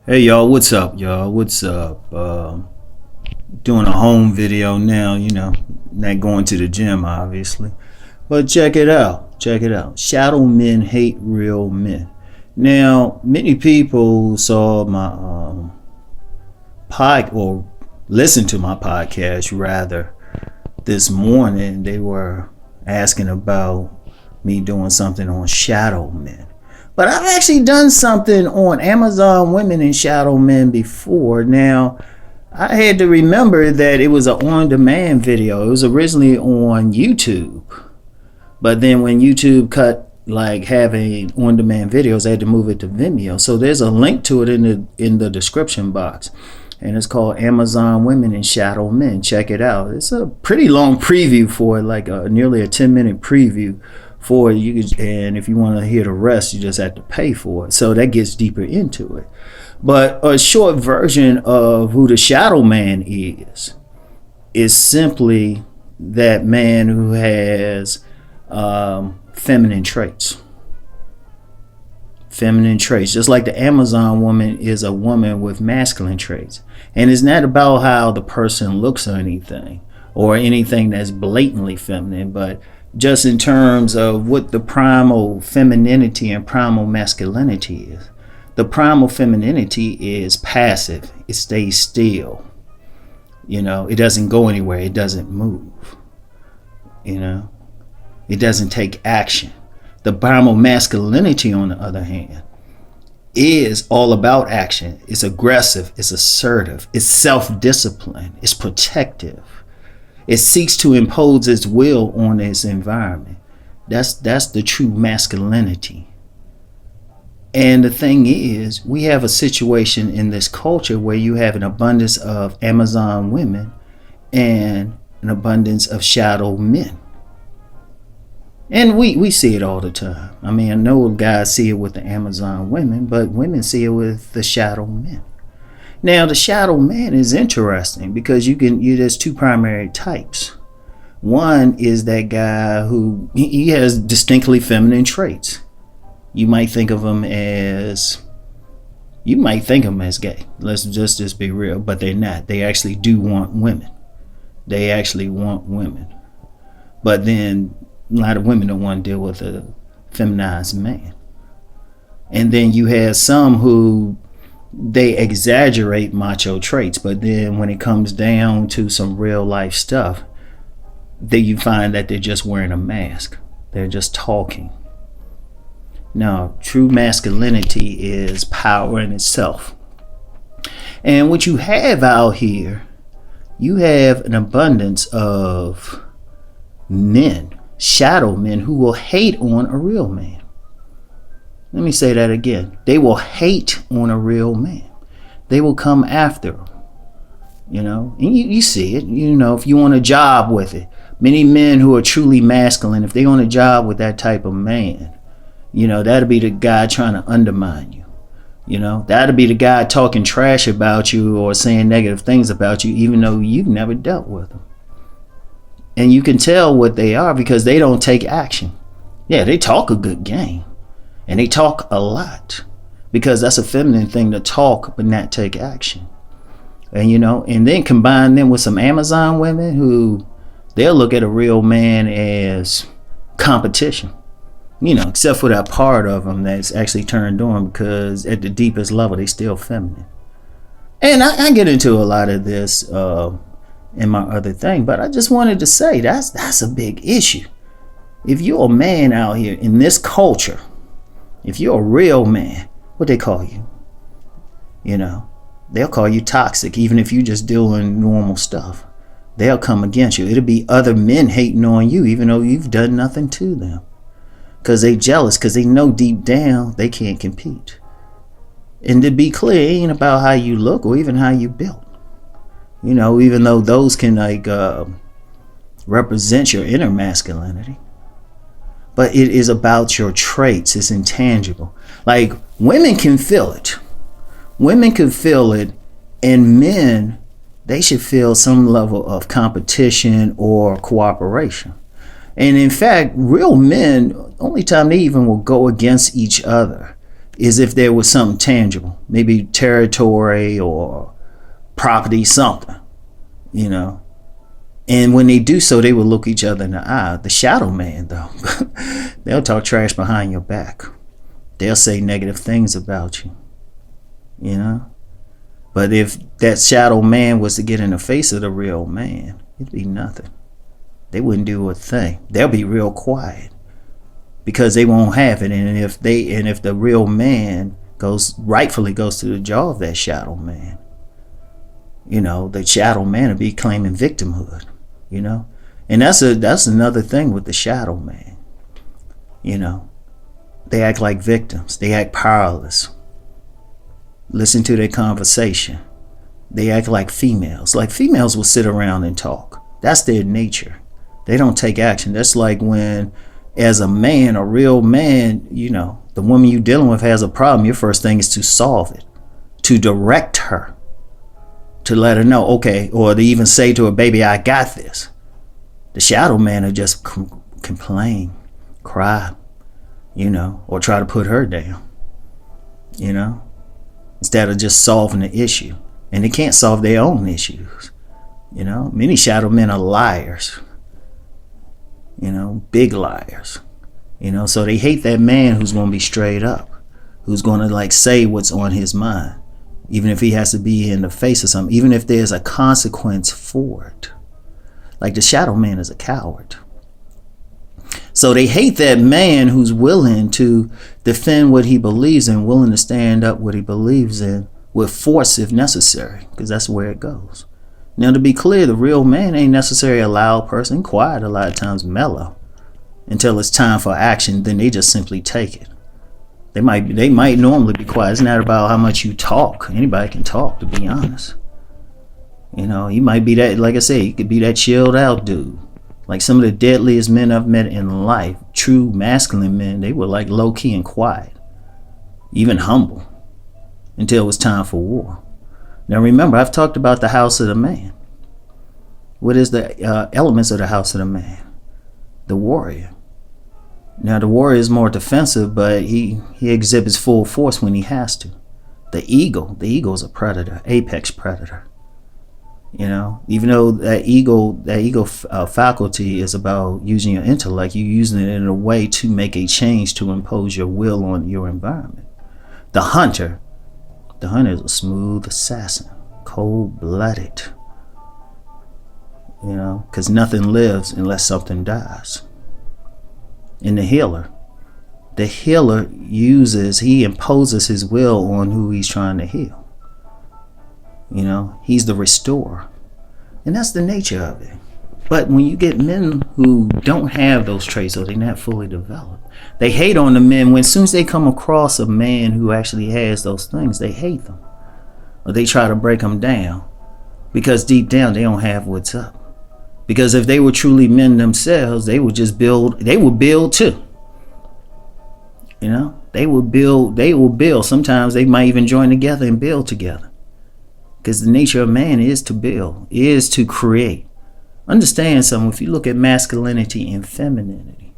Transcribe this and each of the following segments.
Hey y'all, what's up, y'all? What's up? Doing a home video now, not going to the gym, obviously. But check it out. Check it out. Shadow men hate real men. Now, many people saw my or listened to my podcast rather this morning. They were asking about me doing something on shadow men. But I've actually done something on Amazon women and shadow men before. Now, I had to remember that it was an on-demand video. It was originally on YouTube. But then when YouTube cut having on-demand videos, I had to move it to Vimeo. So there's a link to it in the description box. And it's called Amazon Women and Shadow Men. Check it out. It's a pretty long preview for it, nearly a 10-minute preview for it. And if you want to hear the rest, you just have to pay for it. So that gets deeper into it. But a short version of who the shadow man is simply that man who has feminine traits. Feminine traits, just like the Amazon woman is a woman with masculine traits. And it's not about how the person looks or anything that's blatantly feminine, but just in terms of what the primal femininity and primal masculinity is. The primal femininity is passive. It stays still. It doesn't go anywhere. It doesn't move. It doesn't take action. The primal masculinity, on the other hand, is all about action. It's aggressive. It's assertive. It's self-disciplined. It's protective. It seeks to impose its will on its environment. That's the true masculinity. And the thing is, we have a situation in this culture where you have an abundance of Amazon women and an abundance of shadow men. And we see it all the time. I know guys see it with the Amazon women, but women see it with the shadow men. Now, the shadow man is interesting because there's two primary types. One is that guy who he has distinctly feminine traits. You might think of him as gay. Let's just be real, but they're not. They actually do want women. They actually want women. But then a lot of women don't want to deal with a feminized man. And then you have some who they exaggerate macho traits, but then when it comes down to some real life stuff, then you find that they're just wearing a mask. They're just talking. Now, true masculinity is power in itself. And what you have out here, you have an abundance of men, shadow men, who will hate on a real man. Let me say that again. They will hate on a real man. They will come after him. And you see it, if you want a job with it. Many men who are truly masculine, if they want a job with that type of man, that'll be the guy trying to undermine you. That'll be the guy talking trash about you or saying negative things about you, even though you've never dealt with them. And you can tell what they are because they don't take action. Yeah, they talk a good game. And they talk a lot because that's a feminine thing to talk but not take action. And and then combine them with some Amazon women who they'll look at a real man as competition. Except for that part of them that's actually turned on because at the deepest level they still feminine. And I get into a lot of this in my other thing, but I just wanted to say that's a big issue. If you're a man out here in this culture, if you're a real man, what they call you? They'll call you toxic, even if you're just doing normal stuff. They'll come against you. It'll be other men hating on you, even though you've done nothing to them. Because they jealous, because they know deep down they can't compete. And to be clear, it ain't about how you look or even how you built. Even though those can represent your inner masculinity. But it is about your traits. It's intangible. Women can feel it. Women can feel it. And men, they should feel some level of competition or cooperation. And in fact, real men, only time they even will go against each other is if there was something tangible, maybe territory or property, something, you know. And when they do so, they will look each other in the eye. The shadow man, though, they'll talk trash behind your back. They'll say negative things about you, you know. But if that shadow man was to get in the face of the real man, it'd be nothing. They wouldn't do a thing. They'll be real quiet because they won't have it. And if the real man rightfully goes to the jaw of that shadow man, you know, the shadow man will be claiming victimhood, you know. And that's another thing with the shadow man, you know. They act like victims. They act powerless. Listen to their conversation. They act like females. Like females will sit around and talk. That's their nature. They don't take action. That's like when, as a man, a real man, you know, the woman you're dealing with has a problem. Your first thing is to solve it, to direct her, to let her know, okay, or to even say to her, baby, I got this. The shadow man will just complain, cry, you know, or try to put her down, you know, instead of just solving the issue. And they can't solve their own issues, you know. Many shadow men are liars, you know, big liars, you know. So they hate that man who's going to be straight up, who's going to like say what's on his mind, even if he has to be in the face of something, even if there's a consequence for it. Like the shadow man is a coward. So they hate that man who's willing to defend what he believes in, willing to stand up what he believes in with force if necessary, because that's where it goes. Now, to be clear, the real man ain't necessarily a loud person, quiet, a lot of times mellow, until it's time for action. Then they just simply take it. They might normally be quiet. It's not about how much you talk. Anybody can talk, to be honest. You know, you might be that, like I say, you could be that chilled out dude. Like some of the deadliest men I've met in life, true masculine men, they were like low key and quiet, even humble, until it was time for war. Now remember, I've talked about the house of the man. What is the elements of the house of the man? The warrior. Now the warrior is more defensive, but he exhibits full force when he has to. The ego is a predator, apex predator. You know, even though that ego faculty is about using your intellect, you're using it in a way to make a change, to impose your will on your environment. The hunter is a smooth assassin, cold-blooded, you know, because nothing lives unless something dies. And the healer he imposes his will on who he's trying to heal. You know, he's the restorer. And that's the nature of it. But when you get men who don't have those traits, or they're not fully developed, they hate on the men. When as soon as they come across a man who actually has those things, they hate them. Or they try to break them down. Because deep down, they don't have what's up. Because if they were truly men themselves, they would just build. They would build too. You know, they will build. Sometimes they might even join together and build together. Because the nature of man is to build, is to create. Understand something. If you look at masculinity and femininity,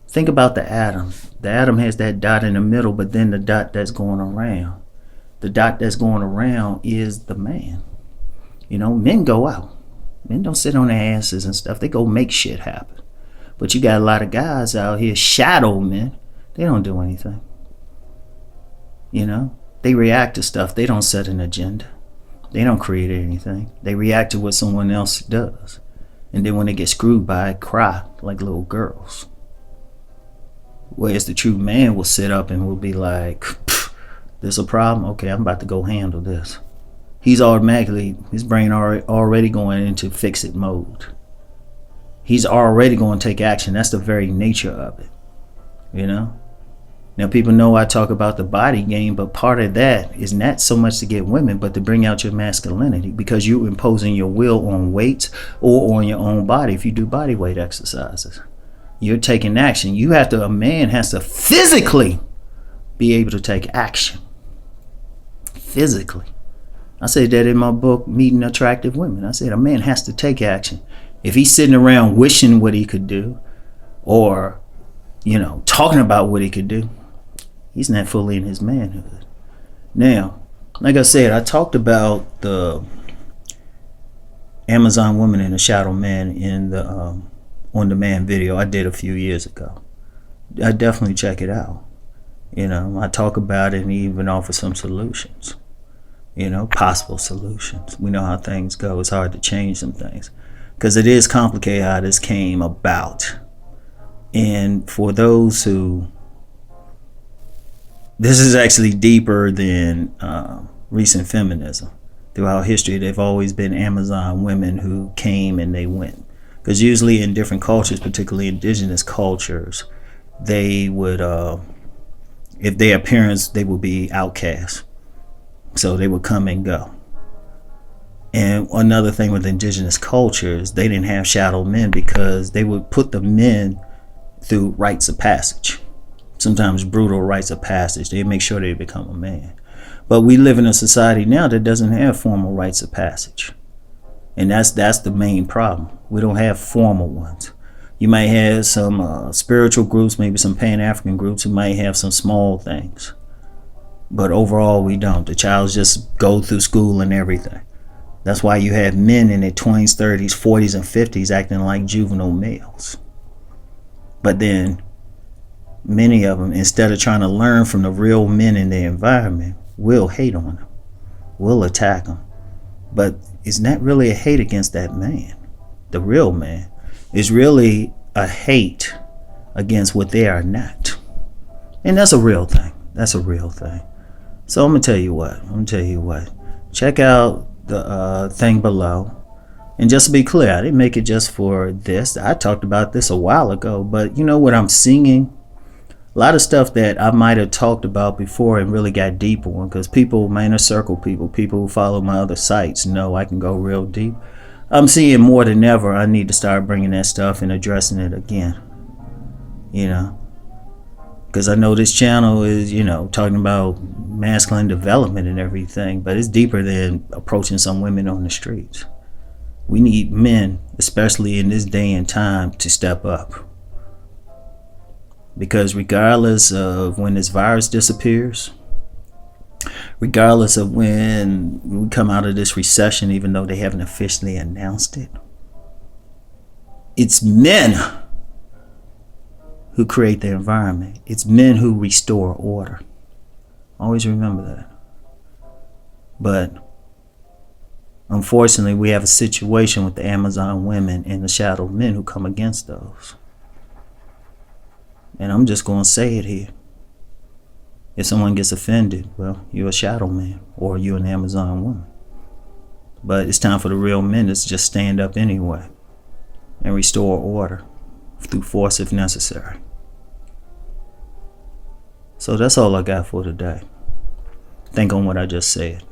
think about the atom. The atom has that dot in the middle, but then the dot that's going around. The dot that's going around is the man. You know, men go out. Men don't sit on their asses and stuff. They go make shit happen. But you got a lot of guys out here, shadow men. They don't do anything. You know, they react to stuff. They don't set an agenda. They don't create anything. They react to what someone else does. And then when they get screwed by it, cry like little girls. Whereas the true man will sit up and will be like, there's a problem? Okay, I'm about to go handle this. He's automatically, his brain already going into fix-it mode. He's already going to take action. That's the very nature of it, you know? Now, people know I talk about the body game, but part of that is not so much to get women, but to bring out your masculinity, because you're imposing your will on weights or on your own body. If you do body weight exercises, you're taking action. A man has to physically be able to take action. Physically. I said that in my book, Meeting Attractive Women. I said a man has to take action. If he's sitting around wishing what he could do, or, you know, talking about what he could do, He's not fully in his manhood. Now, like I said, I talked about the Amazon woman and the shadow man in the on-demand video I did a few years ago. I definitely check it out. I talk about it and even offer some solutions. Possible solutions. We know how things go. It's hard to change some things because it is complicated how this came about. And for those who, this is actually deeper than recent feminism. Throughout history, they've always been Amazon women who came and they went. Because usually in different cultures, particularly indigenous cultures, they would, if their appearance, they would be outcasts. So they would come and go. And another thing with indigenous cultures, they didn't have shadow men because they would put the men through rites of passage. Sometimes brutal rites of passage. They make sure they become a man. But we live in a society now that doesn't have formal rites of passage. And that's the main problem. We don't have formal ones. You might have some spiritual groups, maybe some Pan-African groups who might have some small things. But overall, we don't. The child just go through school and everything. That's why you have men in their 20s, 30s, 40s, and 50s acting like juvenile males. But then many of them, instead of trying to learn from the real men in their environment, will hate on them, will attack them. But it's not really a hate against that man, the real man. It's really a hate against what they are not. And that's a real thing. That's a real thing. So I'm going to tell you what. Check out the thing below. And just to be clear, I didn't make it just for this. I talked about this a while ago. But you know what I'm seeing? A lot of stuff that I might have talked about before and really got deep on, because people, my inner circle people who follow my other sites know I can go real deep. I'm seeing more than ever I need to start bringing that stuff and addressing it again. Because I know this channel is, talking about masculine development and everything, but it's deeper than approaching some women on the streets. We need men, especially in this day and time, to step up. Because regardless of when this virus disappears, regardless of when we come out of this recession, even though they haven't officially announced it, it's men who create the environment. It's men who restore order. Always remember that. But unfortunately, we have a situation with the Amazon women and the shadow men who come against those. And I'm just going to say it here. If someone gets offended, well, you're a shadow man or you're an Amazon woman. But it's time for the real men to just stand up anyway and restore order through force if necessary. So that's all I got for today. Think on what I just said.